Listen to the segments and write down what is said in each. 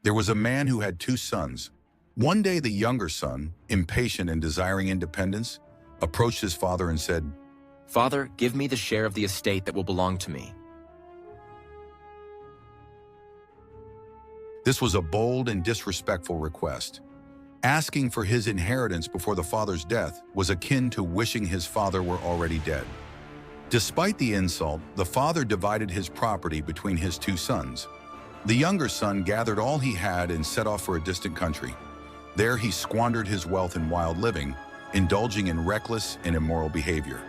There was a man who had two sons. One day the younger son, impatient and desiring independence, approached his father and said, "Father, give me the share of the estate that will belong to me." This was a bold and disrespectful request. Asking for his inheritance before the father's death was akin to wishing his father were already dead. Despite the insult, the father divided his property between his two sons. The younger son gathered all he had and set off for a distant country. There he squandered his wealth in wild living, indulging in reckless and immoral behavior.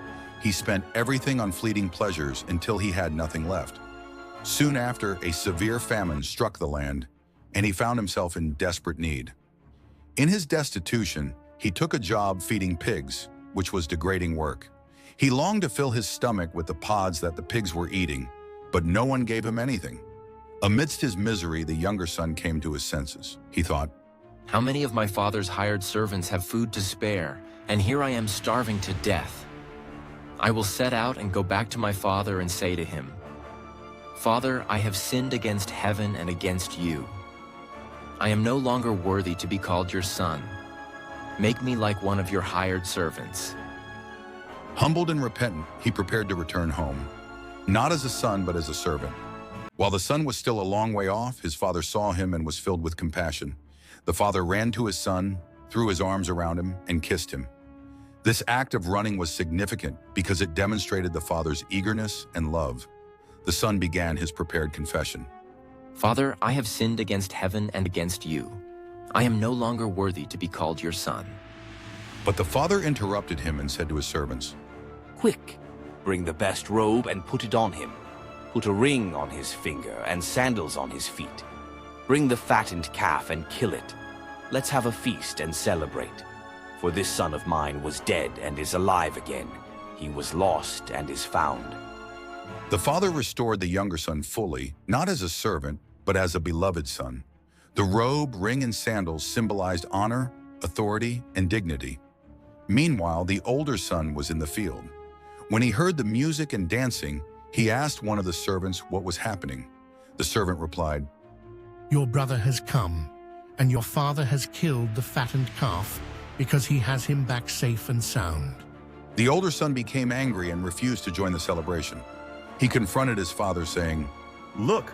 He spent everything on fleeting pleasures until he had nothing left. Soon after, a severe famine struck the land, and he found himself in desperate need. In his destitution, he took a job feeding pigs, which was degrading work. He longed to fill his stomach with the pods that the pigs were eating, but no one gave him anything. Amidst his misery, the younger son came to his senses. He thought, "How many of my father's hired servants have food to spare, and here I am starving to death? I will set out and go back to my father and say to him, 'Father, I have sinned against heaven and against you. I am no longer worthy to be called your son. Make me like one of your hired servants.'" Humbled and repentant, he prepared to return home, not as a son, but as a servant. While the son was still a long way off, his father saw him and was filled with compassion. The father ran to his son, threw his arms around him, and kissed him. This act of running was significant because it demonstrated the father's eagerness and love. The son began his prepared confession. "Father, I have sinned against heaven and against you. I am no longer worthy to be called your son." But the father interrupted him and said to his servants, "Quick, bring the best robe and put it on him. Put a ring on his finger and sandals on his feet. Bring the fattened calf and kill it. Let's have a feast and celebrate. For this son of mine was dead and is alive again. He was lost and is found." The father restored the younger son fully, not as a servant, but as a beloved son. The robe, ring, and sandals symbolized honor, authority, and dignity. Meanwhile, the older son was in the field. When he heard the music and dancing, he asked one of the servants what was happening. The servant replied, "Your brother has come, and your father has killed the fattened calf because he has him back safe and sound." The older son became angry and refused to join the celebration. He confronted his father, saying, "Look,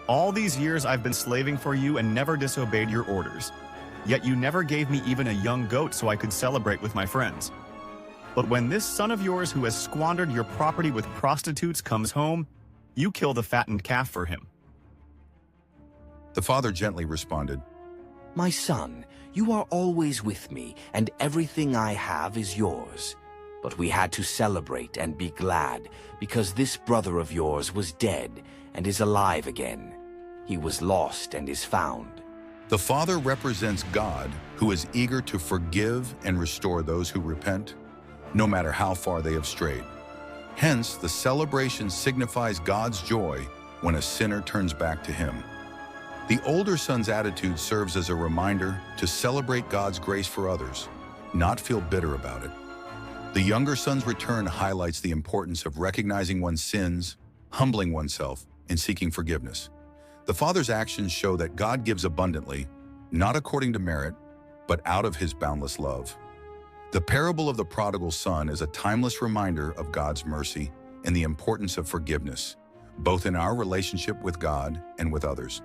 all these years I've been slaving for you and never disobeyed your orders. Yet you never gave me even a young goat so I could celebrate with my friends. But when this son of yours who has squandered your property with prostitutes comes home, you kill the fattened calf for him." The father gently responded, "My son, you are always with me, and everything I have is yours. But we had to celebrate and be glad, because this brother of yours was dead and is alive again. He was lost and is found." The father represents God, who is eager to forgive and restore those who repent, no matter how far they have strayed. Hence, the celebration signifies God's joy when a sinner turns back to him. The older son's attitude serves as a reminder to celebrate God's grace for others, not feel bitter about it. The younger son's return highlights the importance of recognizing one's sins, humbling oneself, and seeking forgiveness. The father's actions show that God gives abundantly, not according to merit, but out of his boundless love. The parable of the prodigal son is a timeless reminder of God's mercy and the importance of forgiveness, both in our relationship with God and with others.